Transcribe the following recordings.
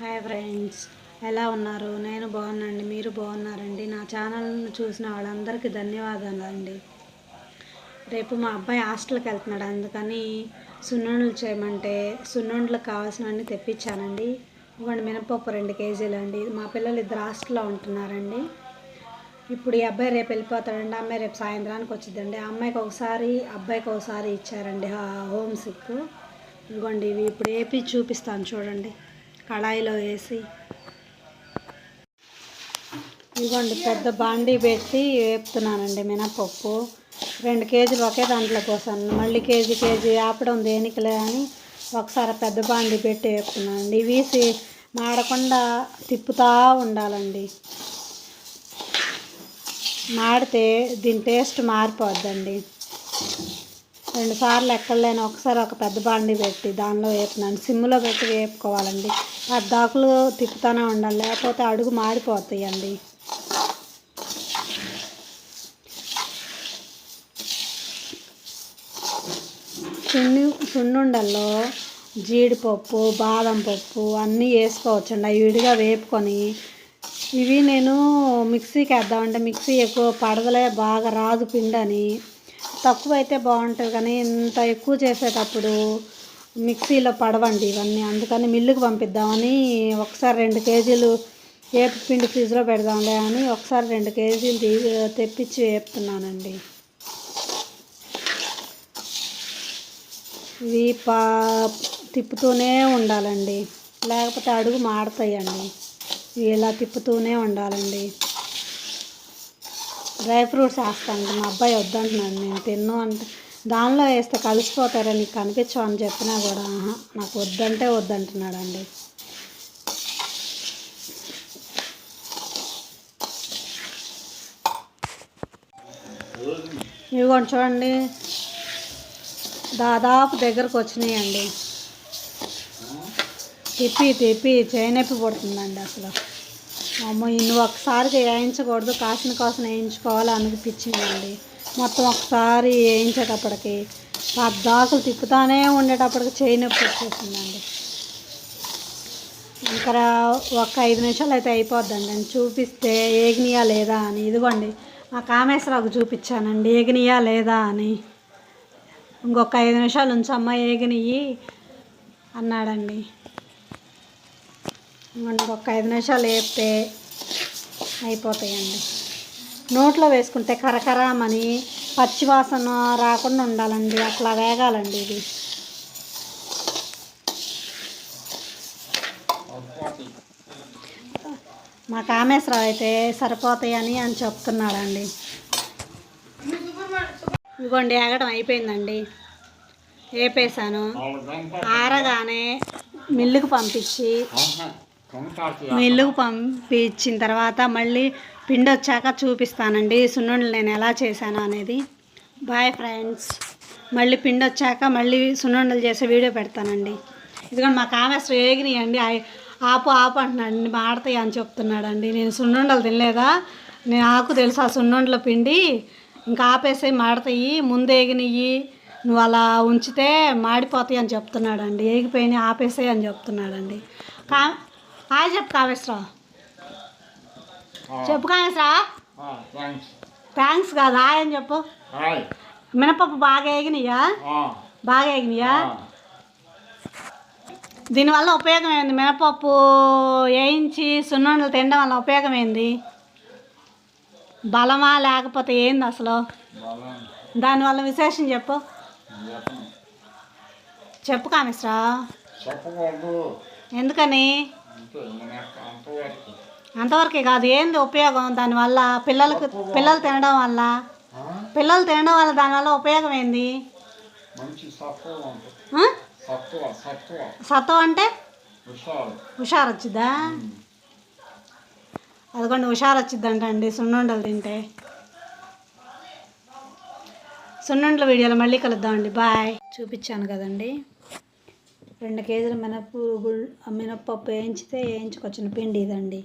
Hi friends, ఎలా ఉన్నారు? నేను బాగున్నానండి. మీరు బాగున్నారండి? నా ఛానల్ని చూసిన వాళ్ళందరికీ ధన్యవాదాలు అండి. రేపు మా అబ్బాయి హాస్టల్కి వెళ్తున్నాడు, అందుకని సున్నుండలు చేయమంటే సున్నుండలకు కావాల్సినవన్నీ తెప్పించానండి. ఇవ్వండి, మినపప్పు 2 కేజీలు అండి. మా పిల్లలు ఇద్దరు హాస్టల్లో ఉంటున్నారండి. ఇప్పుడు ఈ అబ్బాయి రేపు వెళ్ళిపోతాడండి. అమ్మాయి రేపు సాయంత్రానికి వచ్చిందండి. ఆ అమ్మాయికి ఒకసారి అబ్బాయికి ఒకసారి ఇచ్చారండి హోమ్ సిక్. ఇదిగోండి, ఇవి ఇప్పుడు వేపి చూపిస్తాను చూడండి. కళాయిలో వేసి ఇదిగోండి పెద్ద బాండీ పెట్టి వేపుతున్నానండి. మినపప్పు 2 కేజీలు ఒకే దాంట్లో పోసాను. మళ్ళీ కేజీ ఆపడం దేనికిలే అని ఒకసారి పెద్ద బాండీ పెట్టి వేపుతున్నానండి. ఇవి మాడకుండా తిప్పుతూ ఉండాలండి. మాడితే దీని టేస్ట్ మారిపోద్దండి. 2 సార్లు ఎక్కడలేని ఒకసారి ఒక పెద్ద బాండీ పెట్టి దానిలో వేపుతున్నాను. సిమ్లో పెట్టి వేపుకోవాలండి. పద్దాకులు తిప్పుతూనే ఉండాలి, లేకపోతే అడుగు మాడిపోతాయండి. సున్నుండల్లో జీడిపప్పు, బాదం పప్పు అన్నీ వేసుకోవచ్చండి. అవి విడిగా వేపుకొని ఇవి నేను మిక్సీకి వేద్దామంటే మిక్సీ ఎక్కువ పడదలే, బాగా రాదు పిండి అని. తక్కువ అయితే బాగుంటుంది, కానీ ఇంత ఎక్కువ చేసేటప్పుడు మిక్సీలో పడవండి ఇవన్నీ. అందుకని మిల్లుకి పంపిద్దామని ఒకసారి 2 కేజీలు వేపు పిండి ఫ్రిడ్జ్లో పెడదాంలే అని ఒకసారి 2 కేజీలు తెప్పించి వేపుతున్నానండి. ఇవి తిప్పుతూనే ఉండాలండి, లేకపోతే అడుగు మాడతాయండి. ఇవి ఇలా తిప్పుతూనే ఉండాలండి. డ్రై ఫ్రూట్స్ వేస్తాను. మా అబ్బాయి వద్దంటున్నాడు, నేను తిన్ను అంటే దానిలో వేస్తే కలిసిపోతారా, నీకు కనిపించవు అని చెప్పినా కూడా నాకు వద్దంటే వద్దంటున్నాడండి. ఇవి కూడా చూడండి, దాదాపు దగ్గరకు వచ్చినాయండి. తిప్పి చేయనొప్పి పడుతుందండి అసలు. అమ్మ, ఇన్ని ఒకసారికి వేయించకూడదు, కాసిన వేయించుకోవాలి అనిపించిందండి. మొత్తం ఒకసారి వేయించేటప్పటికి పద్దాకులు తిప్పుతానే ఉండేటప్పటికి చేయి నొప్పి వచ్చేసిందండి. ఇంకా ఒక 5 నిమిషాలు అయితే అయిపోద్దండి అని చూపిస్తే ఏగినియా లేదా అని. ఇదిగోండి మా కామేశ్వరావుకు చూపించానండి ఏగినియా లేదా అని. ఇంకొక 5 నిమిషాలు ఉంచమ్మ ఏగినియి అన్నాడండి. ఇంకొక 5 నిమిషాలు వేపితే అయిపోతాయండి. నోట్లో వేసుకుంటే కరకరామని పచ్చివాసన రాకుండా ఉండాలండి, అట్లా వేగాలండి. ఇది మా కామేశ్వరరావు అయితే సరిపోతాయని చెప్తున్నాడండి. ఇదిగోండి ఏగడం అయిపోయిందండి, వేపేసాను. ఆరగానే మిల్లుకు పంపించిన తర్వాత మళ్ళీ పిండి వచ్చాక చూపిస్తానండి సున్నుండలు నేను ఎలా చేశాను అనేది. బాయ్ ఫ్రెండ్స్, మళ్ళీ పిండి వచ్చాక మళ్ళీ సున్నుండలు చేసే వీడియో పెడతానండి. ఇదిగోండి మా కామేశ్వరం ఏగినాయండి. ఆపు అంటున్నాడండి, మాడతాయి అని చెప్తున్నాడండి. నేను సున్నుండలు తినలేదా, నాకు తెలుసు ఆ సున్నుండల పిండి ఇంకా ఆపేసే మాడతాయి, ముందు ఏగినవి నువ్వు అలా ఉంచితే మాడిపోతాయి అని చెప్తున్నాడండి. ఏగిపోయినాయి ఆపేసే అని చెప్తున్నాడండి. హాయ్ చెప్పు కామేశ్వరరావు, చెప్పు కామేశ్వరరావు. థ్యాంక్స్ కాదు, హాయ్ అని చెప్పు. మినపప్పు బాగా వేగినాయా? దీనివల్ల ఉపయోగం ఏంది? మినపప్పు వేయించి సున్నుండలు తినడం వల్ల ఉపయోగం ఏంది? బలమా లేకపోతే ఏంది అసలు? దానివల్ల విశేషం చెప్పు కామేశ్వరరావు. ఎందుకని? అంతవరకే కాదు, ఏంది ఉపయోగం దానివల్ల? పిల్లలు తినడం వల్ల దానివల్ల ఉపయోగం ఏంది? సత్వం అంటే హుషారు వచ్చిద్దా? అదిగోండి హుషారు వచ్చిద్దంటండి సున్నుండలు తింటే. సున్నుండల వీడియోలో మళ్ళీ కలుద్దామండి. బాయ్. చూపించాను కదండి 2 కేజీల మినపప్పు వేయించుకొచ్చిన పిండి ఇదండి.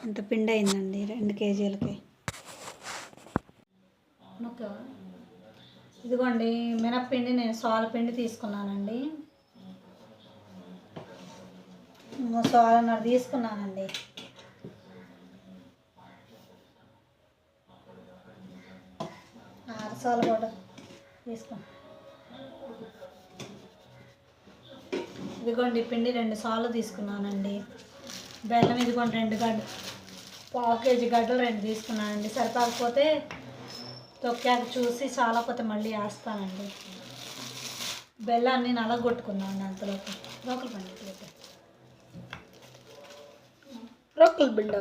ఇంత పిండి అయిందండి 2 కేజీలకి. ఇదిగోండి మినప్పిండి నేను సోల పిండి తీసుకున్నానండి. సోలన్నర తీసుకున్నానండి. అరసాలు కూడా తీసుకున్నాను. ఇదిగోండి పిండి 2 సార్లు తీసుకున్నానండి. బెల్లం ఇదిగోండి 2 గడ్డలు, 1/2 కేజీ గడ్డలు 2 తీసుకున్నానండి. సరిపోకపోతే తొక్కాక చూసి చాలకపోతే మళ్ళీ వేస్తానండి. బెల్లాన్ని నలగొట్టుకున్నాను అంతలోకి. రోకలు పండి రోకలు బిండ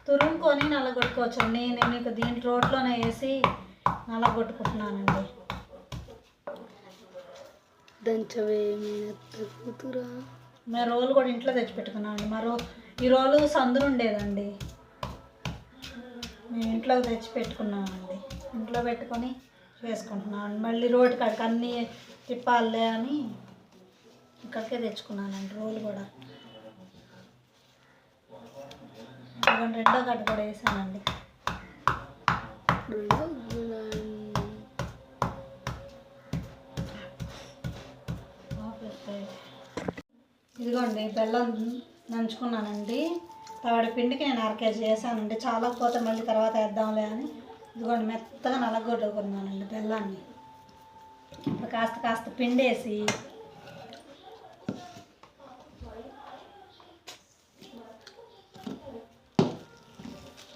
తురుముకొని నలగొట్టుకోవచ్చండి. నేను ఇక దీని రోట్లోనే వేసి నలగొట్టుకుంటున్నానండి. మేము రోలు కూడా ఇంట్లో తెచ్చిపెట్టుకున్నామండి. ఈ రోలు సందులు ఉండేదండి, మేము ఇంట్లో తెచ్చిపెట్టుకున్నామండి. ఇంట్లో పెట్టుకొని చేసుకుంటున్నామండి. మళ్ళీ రోడ్డు కాడికి అన్నీ తిప్పాలే అని ఇక్కడికే తెచ్చుకున్నానండి రోలు కూడా. రెండో గడ్డ కూడా వేసానండి. ఇదిగోండి బెల్లం నంచుకున్నానండి. తవాడి పిండికి నేను 1/2 కేజీ వేసానండి. చాలకపోతే మళ్ళీ తర్వాత వేద్దాంలే అని ఇదిగోండి మెత్తగా నలగొట్టుకున్నానండి బెల్లాన్ని. ఇప్పుడు కాస్త పిండి వేసి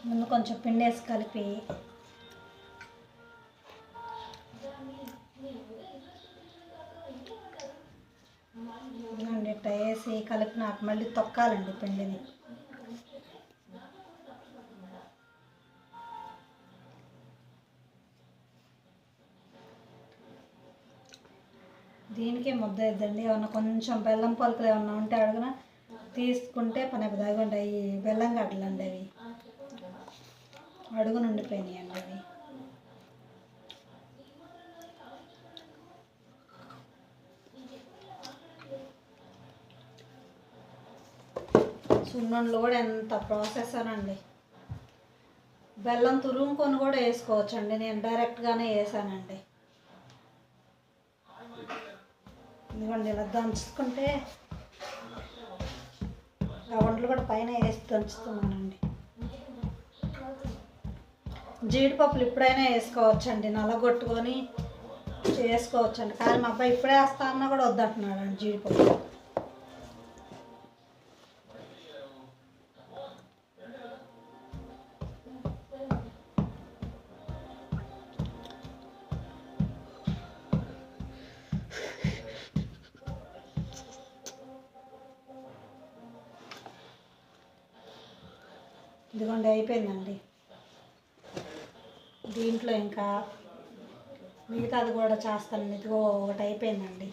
ముందు కొంచెం పిండి వేసి కలిపి ఇట్లా వేసి కలిపి నాకు మళ్ళీ తొక్కాలండి పిండిని. దీనికే ముద్ద ఇద్దండి. ఏమన్నా కొంచెం బెల్లం పలుకులు ఏమన్నా ఉంటే అడుగున తీసుకుంటే పని దాగండి. అవి బెల్లం గడ్డలండి, అవి అడుగు నుండిపోయినాయండి. అవి సున్నుండలు కూడా ఎంత ప్రాసెస్ అనండి. బెల్లం తురుముకొని కూడా వేసుకోవచ్చండి. నేను డైరెక్ట్గానే వేసానండి. ఇదిగోండి ఇలా దంచుకుంటే ఆ వంటలు కూడా పైన వేసి దంచుతున్నానండి. జీడిపప్పులు ఇప్పుడైనా వేసుకోవచ్చండి, నలగొట్టుకొని చేసుకోవచ్చండి. కానీ మా అబ్బాయి ఇప్పుడే వేస్తా అన్నా కూడా వద్దంటున్నాడు అండి జీడిపప్పు. ఇదిగోండి అయిపోయిందండి. దీంట్లో ఇంకా మిగతాది కూడా చేస్తానండి. ఇదిగో ఒకటి అయిపోయిందండి.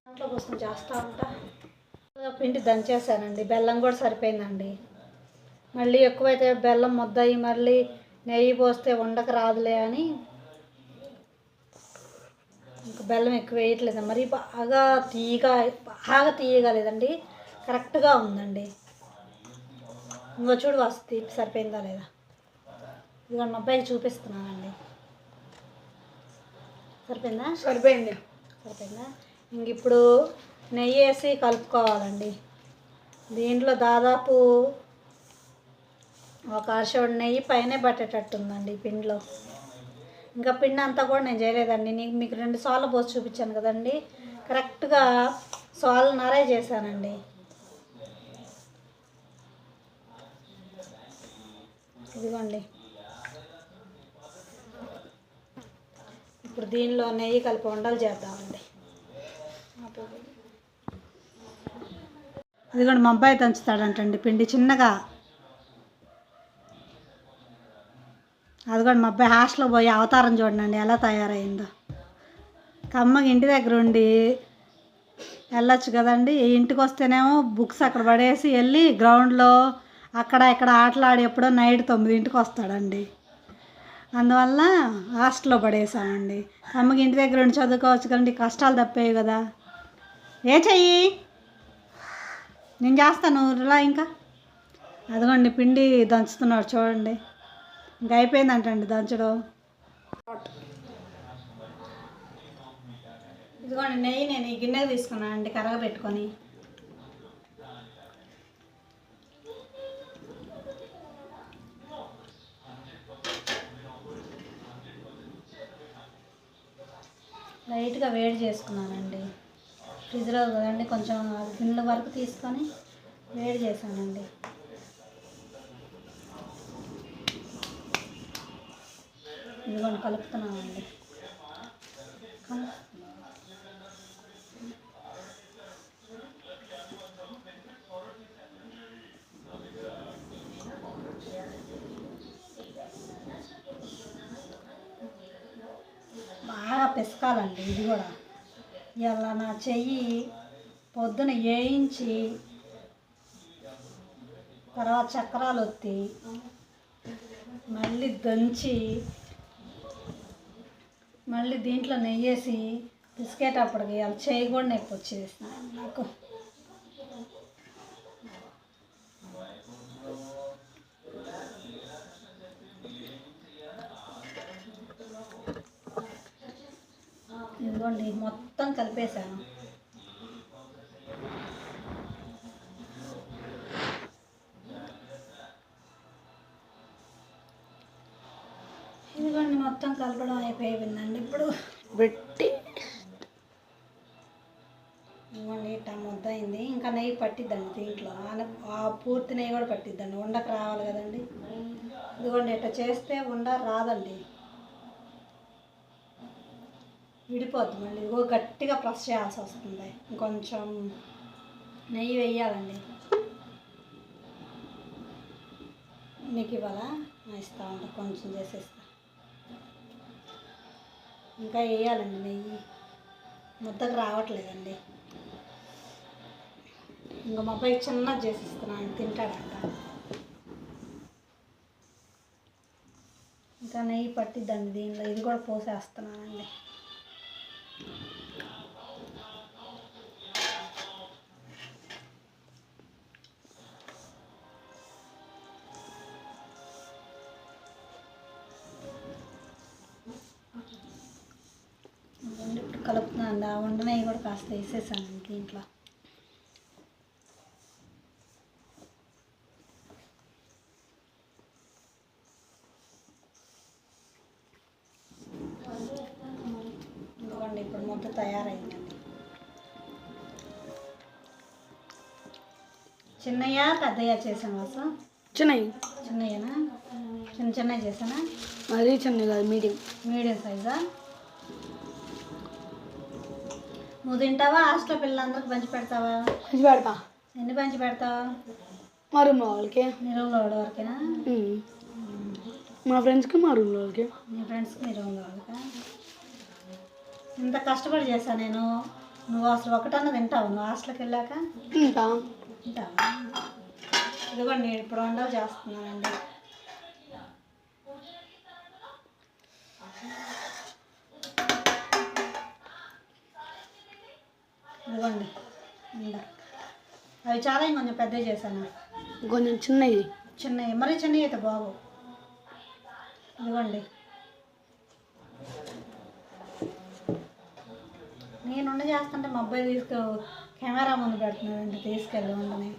దాంట్లో కోసం చేస్తూ ఉంటా. పిండి దంచేసానండి. బెల్లం కూడా సరిపోయిందండి. మళ్ళీ ఎక్కువైతే బెల్లం ముద్దయి మళ్ళీ నెయ్యి పోస్తే ఉండక రాదులే అని ఇంకా బెల్లం ఎక్కువ వేయట్లేదు. మరి బాగా తీయగా లేదండి, కరెక్ట్గా ఉందండి. ఇంకో చూడు వస్తుంది సరిపోయిందా లేదా. ఇక మా అబ్బాయికి చూపిస్తున్నానండి. సరిపోయిందా. ఇంక ఇప్పుడు నెయ్యి వేసి కలుపుకోవాలండి. దీంట్లో దాదాపు ఒక అరషోడు నెయ్యి పైనే పట్టేటట్టుందండి ఈ పిండిలో. ఇంకా పిండి అంతా కూడా నేను చేయలేదండి. మీకు 2 సార్లు పోసి చూపించాను కదండి, కరెక్ట్గా సాల్నరే చేశానండి. ఇదిగోండి ఇప్పుడు దీనిలో నెయ్యి కలిపి ఉండలు చేద్దామండి. ఇదిగోండి మా అబ్బాయి దంచుతాడంటండి పిండి చిన్నగా. అదిగోండి మా అబ్బాయి హాస్టల్లో పోయి అవతారం చూడండి ఎలా తయారైందో. కమ్మకి ఇంటి దగ్గర ఉండి వెళ్ళొచ్చు కదండి, ఇంటికి వస్తేనేమో బుక్స్ అక్కడ పడేసి వెళ్ళి గ్రౌండ్లో అక్కడ ఇక్కడ ఆటలాడి ఎప్పుడో నైట్ 9ంటికి వస్తాడండి. అందువల్ల హాస్టల్లో పడేసామండి. కమ్మకి ఇంటి దగ్గర ఉండి చదువుకోవచ్చు కదండి, కష్టాలు తప్పేవి కదా. ఏ చెయ్యి నేను చేస్తాను ఇలా ఇంకా అదిగోండి పిండి దంచుతున్నాడు చూడండి. ఇంకా అయిపోయిందంటండి దంచడం. ఇదిగోండి నెయ్యి నేను ఈ గిన్నె తీసుకున్నాను అండి కరగబెట్టుకొని. లైట్గా వేడి చేసుకున్నానండి. ఫ్రిడ్జ్లో కదండి కొంచెం గిన్నెల వరకు తీసుకొని వేడి చేశానండి. ఇదిగోండి కలుపుతున్నానండి. బాగా పిసకాలండి ఇది కూడా. ఇలా నా చెయ్యి పొద్దున వేయించి తర్వాత చక్రాలు ఒత్తి మళ్ళీ దంచి మళ్ళీ దీంట్లో నెయ్యేసి పిసికేటప్పటికి అలా చెయ్యి కూడా నొప్పి వచ్చేస్తున్నాను నాకు. ఇదిగోండి మొత్తం కలిపేశాను. ఇదిగోండి మొత్తం కలపడం అయిపోయిందండి. ఇప్పుడు పెట్టి ఇదిగోండి ఇట్లా ముద్ద అయింది. ఇంకా నెయ్యి పట్టిద్దండి దీంట్లో. ఆ పూర్తి నెయ్యి కూడా పట్టిద్దండి, ఉండకు రావాలి కదండి. ఇదిగోండి ఇట్లా చేస్తే ఉండ రాదండి, విడిపోద్ది. మళ్ళీ ఇదిగో గట్టిగా ప్రెస్ చేయాల్సి వస్తుంది. ఇంకొంచెం నెయ్యి వేయాలండి. మీకు ఇవ్వాలా? ఇస్తా ఉంటా, కొంచెం చేసేస్తా. ఇంకా వేయాలండి నెయ్యి, ముద్దకు రావట్లేదండి. ఇంకా మా అబ్బాయికి చిన్నది చేసిస్తున్నాను, తింటాడంట. ఇంకా నెయ్యి పట్టిద్దండి దీనిలో. ఇది కూడా పోసేస్తున్నానండి. ఇప్పుడు కలుపుతున్నాను. ఆ వండ నెయ్యి కూడా కాస్త వేసేసాను దీంట్లో. ఇప్పుడు ముద్ద తయారైందండి. చిన్నయ్య పెద్దయ్య చేసాను అసలు. చిన్నయ్యనా? చిన్నవి చేసానా? మరీ చిన్నవి కాదు, మీడియం సైజా? నువ్వు తింటావా? హాస్టల్ పిల్లలందరికి పంచి పెడతావా? పంచి పెడతా. ఎన్ని పంచి పెడతావు? మా రూమ్లో వాళ్ళకి. మీ రూమ్లో వాళ్ళ వరకేనా? మా ఫ్రెండ్స్కి, మా రూమ్లో వాళ్ళకి. మీ ఫ్రెండ్స్కి, మీ రూమ్లో వాళ్ళకా? ఇంత కష్టపడి చేశాను నేను. నువ్వు అసలు ఒకటన్నా తింటావు నువ్వు హాస్టల్కి వెళ్ళాక? తింటావా? ఇదిగోండి ఇప్పుడు వంటలు చేస్తున్నానండి. ఇదిగోండి అవి చాలా ఇంకొంచెం పెద్దవి చేశాను. కొంచెం చిన్నవి మరీ చిన్నవి అయితే బాగు. ఇదిగోండి నేను ఉండ చేస్తుంటే మా అబ్బాయి కెమెరా ముందు పెడుతున్నాడండి, తీసుకెళ్ళి ఉండని.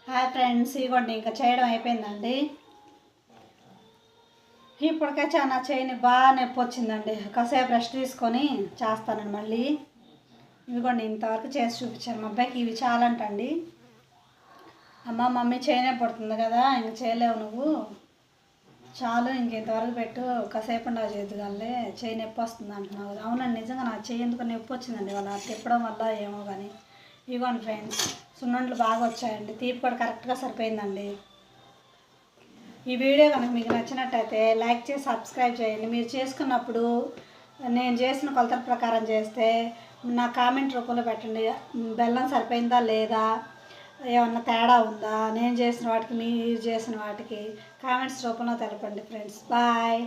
హాయ్ ఫ్రెండ్స్, ఇవ్వండి ఇంకా చేయడం అయిపోయిందండి. ఇప్పటికే చాలా చేయని బాగా నొప్పి వచ్చిందండి. కాసేపు రెస్ట్ తీసుకొని చేస్తానండి మళ్ళీ. ఇదిగోండి ఇంతవరకు చేసి చూపించాను మా అబ్బాయికి. ఇవి చాలంటండి. అమ్మ మమ్మీ చేయనే పడుతుంది కదా, ఇంక చేయలేవు నువ్వు, చాలు ఇంక ఇంతవరకు పెట్టు, కాసేపు నా చేతుగానే చేయి నొప్పి వస్తుంది అంటున్నావు కదా. అవునండి నిజంగా నా చేయి ఎందుకు నొప్పి వచ్చిందండి వాళ్ళ తిప్పడం వల్ల ఏమో కానీ. ఇవ్వండి ఫ్రెండ్స్, సున్నుండలు బాగా వచ్చాయండి. తీపి కూడా కరెక్ట్గా సరిపోయిందండి. ఈ వీడియో కనుక మీకు నచ్చినట్టయితే లైక్ చేసి సబ్స్క్రైబ్ చేయండి. మీరు చేసుకున్నప్పుడు నేను చేసిన కొలతల ప్రకారం చేస్తే నా కామెంట్ రూపంలో పెట్టండి. బెల్లం సరిపోయిందా లేదా, ఏమన్నా తేడా ఉందా, నేను చేసిన వాటికి మీరు చేసిన వాటికి కామెంట్స్ రూపంలో తెలపండి ఫ్రెండ్స్. బాయ్.